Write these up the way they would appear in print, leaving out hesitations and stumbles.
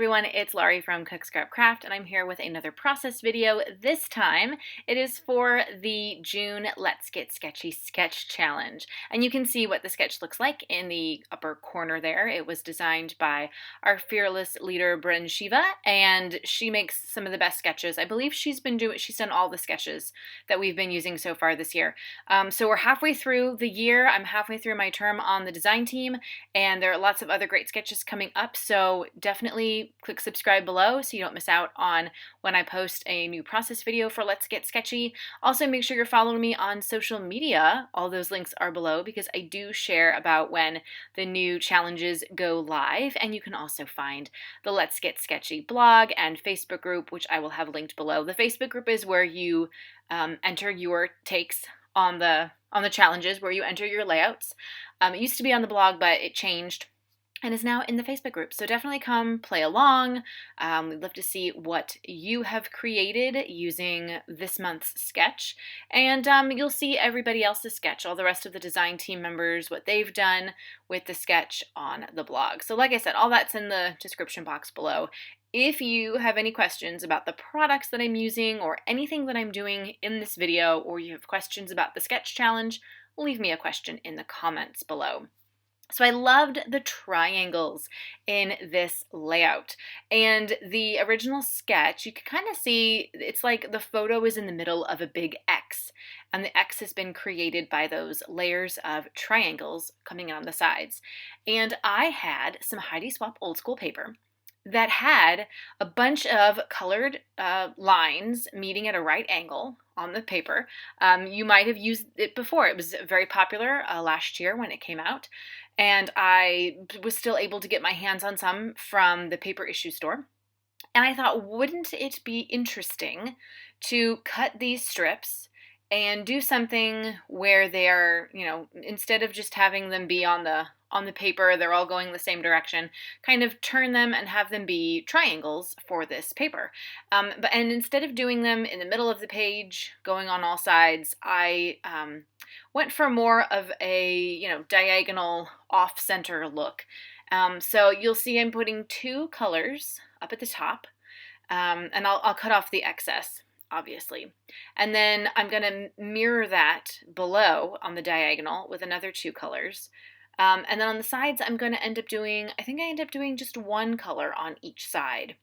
everyone, it's Laurie from Cook Scrap Craft, and I'm here with another process video. This time, it is for the June Let's Get Sketchy Sketch Challenge. And you can see what the sketch looks like in the upper corner there. It was designed by our fearless leader, Bryn Shiva, and she makes some of the best sketches. I believe she's done all the sketches that we've been using so far this year. So we're halfway through the year. I'm halfway through my term on the design team, and there are lots of other great sketches coming up, so definitely click subscribe below so you don't miss out on when I post a new process video for Let's Get Sketchy. Also, make sure you're following me on social media. All those links are below because I do share about when the new challenges go live, and you can also find the Let's Get Sketchy blog and Facebook group, which I will have linked below. The Facebook group is where you enter your takes on the challenges, where you enter your layouts. It used to be on the blog, but it changed and is now in the Facebook group. So definitely come play along. We'd love to see what you have created using this month's sketch. And you'll see everybody else's sketch, all the rest of the design team members, what they've done with the sketch on the blog. So like I said, all that's in the description box below. If you have any questions about the products that I'm using or anything that I'm doing in this video, or you have questions about the sketch challenge, leave me a question in the comments below. So I loved the triangles in this layout, and the original sketch, you can kind of see it's like the photo is in the middle of a big X, and the X has been created by those layers of triangles coming on the sides. And I had some Heidi Swapp old school paper that had a bunch of colored lines meeting at a right angle on the paper. You might have used it before. It was very popular last year when it came out, and I was still able to get my hands on some from the paper issue store. And I thought, wouldn't it be interesting to cut these strips and do something where they are, instead of just having them be on the paper, they're all going the same direction, kind of turn them and have them be triangles for this paper. And instead of doing them in the middle of the page, going on all sides, I went for more of a, diagonal off-center look. So you'll see I'm putting two colors up at the top, and I'll cut off the excess, obviously. And then I'm going to mirror that below on the diagonal with another two colors. And then on the sides, I'm going to end up doing, I think I end up doing just one color on each side.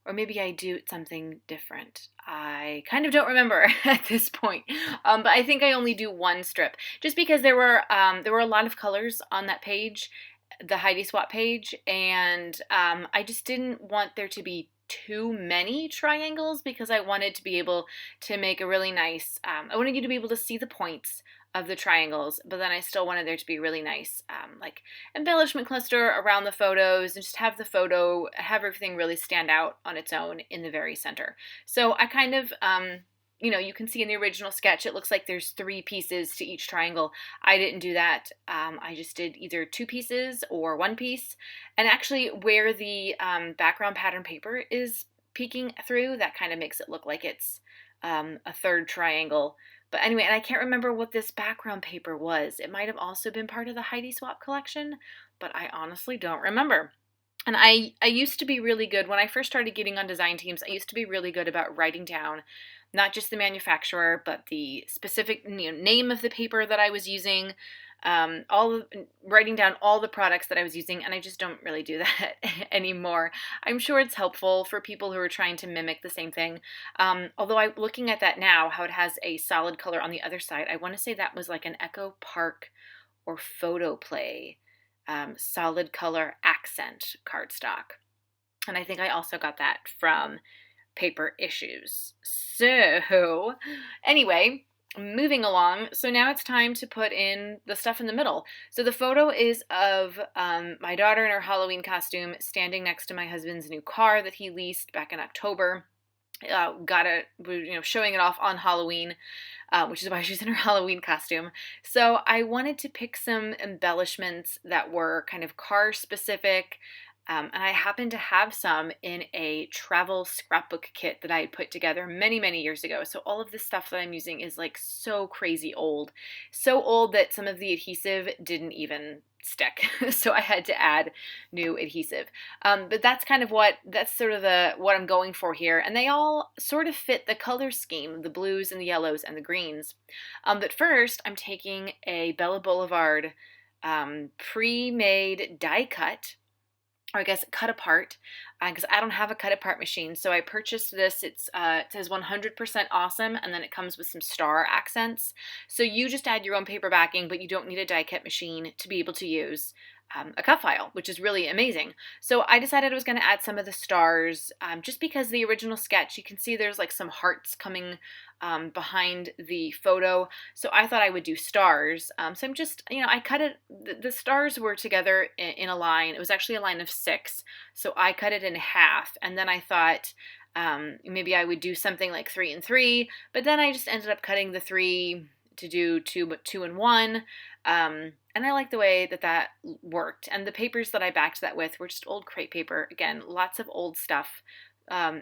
Or maybe I do something different. I kind of don't remember at this point. But I think I only do one strip, just because there were a lot of colors on that page, the Heidi Swapp page, and I just didn't want there to be too many triangles, because I wanted to be able to make a really nice, I wanted you to be able to see the points of the triangles, but then I still wanted there to be a really nice like embellishment cluster around the photos, and just have the photo, have everything really stand out on its own in the very center. So I kind of, you can see in the original sketch, it looks like there's 3 pieces to each triangle. I didn't do that. I just did either 2 pieces or 1 piece. And actually where the background pattern paper is peeking through, that kind of makes it look like it's a 3rd triangle. But anyway, and I can't remember what this background paper was. It might have also been part of the Heidi Swapp collection, but I honestly don't remember. And I used to be really good, when I first started getting on design teams, I used to be really good about writing down not just the manufacturer, but the specific name of the paper that I was using, writing down all the products that I was using, and I just don't really do that anymore. I'm sure it's helpful for people who are trying to mimic the same thing. Although I'm looking at that now, how it has a solid color on the other side, I want to say that was like an Echo Park or Photo Play solid color accent cardstock. And I think I also got that from Paper Issues. So anyway, moving along, so now it's time to put in the stuff in the middle. So the photo is of my daughter in her Halloween costume standing next to my husband's new car that he leased back in October. Showing it off on Halloween, which is why she's in her Halloween costume. So I wanted to pick some embellishments that were kind of car specific, And I happen to have some in a travel scrapbook kit that I had put together many, many years ago. So all of this stuff that I'm using is like so crazy old. So old that some of the adhesive didn't even stick. So I had to add new adhesive. But that's kind of that's sort of what I'm going for here. And they all sort of fit the color scheme, the blues and the yellows and the greens. But first, I'm taking a Bella Boulevard pre-made die cut, or I guess cut apart, because I don't have a cut apart machine. So I purchased this. It says 100% awesome, and then it comes with some star accents. So you just add your own paper backing, but you don't need a die cut machine to be able to use a cut file, which is really amazing. So I decided I was going to add some of the stars, just because the original sketch, you can see there's like some hearts coming behind the photo. So I thought I would do stars. So I'm just, I cut it, the stars were together in a line. It was actually a line of 6. So I cut it in half. And then I thought maybe I would do something like 3 and 3. But then I just ended up cutting the 3 to do 2, but 2 and 1. And I like the way that worked. And the papers that I backed that with were just old crepe paper. Again, lots of old stuff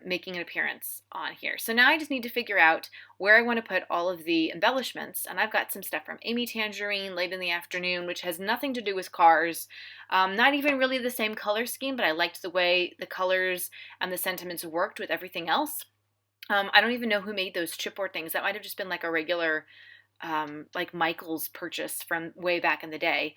making an appearance on here. So now I just need to figure out where I want to put all of the embellishments. And I've got some stuff from Amy Tangerine late in the afternoon, which has nothing to do with cars. Not even really the same color scheme, but I liked the way the colors and the sentiments worked with everything else. I don't even know who made those chipboard things. That might have just been like a regular like Michael's purchase from way back in the day.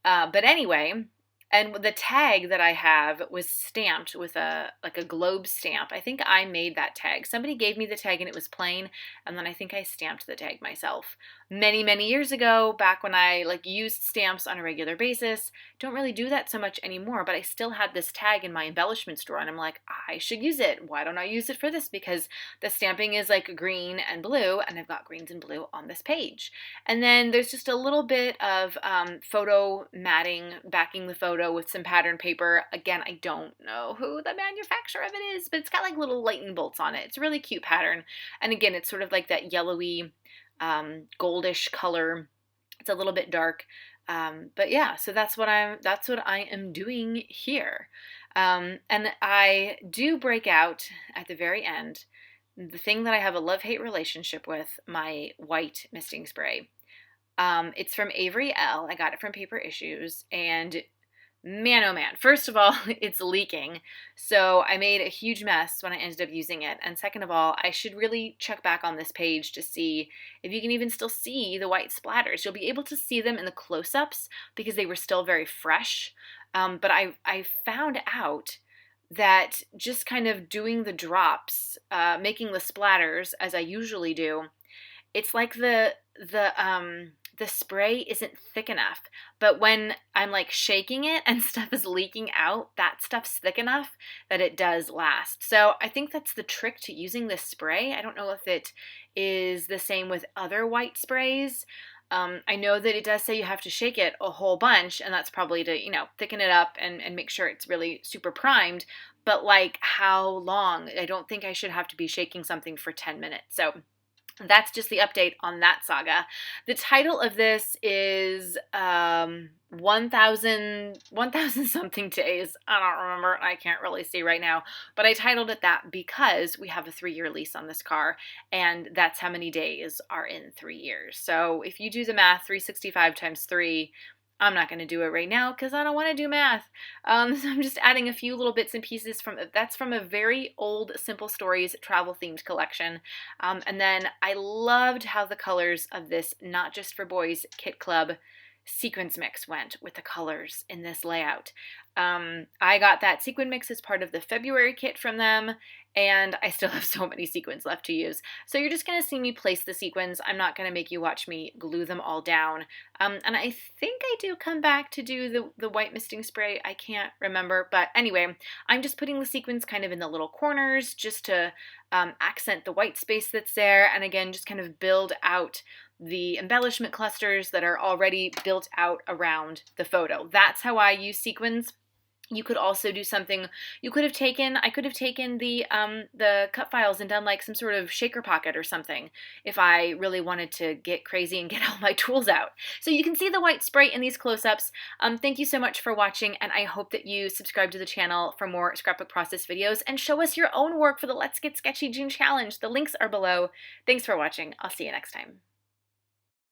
But anyway, and the tag that I have was stamped with a globe stamp. I think I made that tag. Somebody gave me the tag and it was plain, and then I think I stamped the tag myself. Many, many years ago, back when I used stamps on a regular basis. Don't really do that so much anymore, but I still had this tag in my embellishment drawer, and I'm like, I should use it. Why don't I use it for this? Because the stamping is like green and blue, and I've got greens and blue on this page. And then there's just a little bit of photo matting backing the photo with some pattern paper. Again, I don't know who the manufacturer of it is, but it's got like little lightning bolts on it. It's a really cute pattern. And again, it's sort of like that yellowy, goldish color. It's a little bit dark. But yeah, so that's what I am doing here. And I do break out at the very end the thing that I have a love-hate relationship with, my white misting spray. It's from Avery L. I got it from Paper Issues, and man, oh man. First of all, it's leaking. So I made a huge mess when I ended up using it. And second of all, I should really check back on this page to see if you can even still see the white splatters. You'll be able to see them in the close-ups because they were still very fresh. But I found out that just kind of doing the drops, making the splatters as I usually do, it's like the spray isn't thick enough, but when I'm like shaking it and stuff is leaking out, that stuff's thick enough that it does last. So I think that's the trick to using this spray. I don't know if it is the same with other white sprays. I know that it does say you have to shake it a whole bunch, and that's probably to, thicken it up and make sure it's really super primed. But like how long? I don't think I should have to be shaking something for 10 minutes. So that's just the update on that saga. The title of this is 1,000 something days. I don't remember. I can't really see right now. But I titled it that because we have a 3-year lease on this car, and that's how many days are in 3 years. So if you do the math, 365 times 3, I'm not going to do it right now because I don't want to do math. So I'm just adding a few little bits and pieces that's from a very old Simple Stories travel themed collection. And then I loved how the colors of this Not Just for Boys Kit Club sequence mix went with the colors in this layout. I got that sequin mix as part of the February kit from them, and I still have so many sequins left to use. So you're just going to see me place the sequins. I'm not going to make you watch me glue them all down. And I think I do come back to do the white misting spray. I can't remember. But anyway, I'm just putting the sequins kind of in the little corners just to accent the white space that's there. And again, just kind of build out the embellishment clusters that are already built out around the photo. That's how I use sequins. You could also do something, I could have taken the cut files and done like some sort of shaker pocket or something if I really wanted to get crazy and get all my tools out. So you can see the white spray in these close-ups. Thank you so much for watching, and I hope that you subscribe to the channel for more scrapbook process videos and show us your own work for the Let's Get Sketchy June Challenge. The links are below. Thanks for watching. I'll see you next time.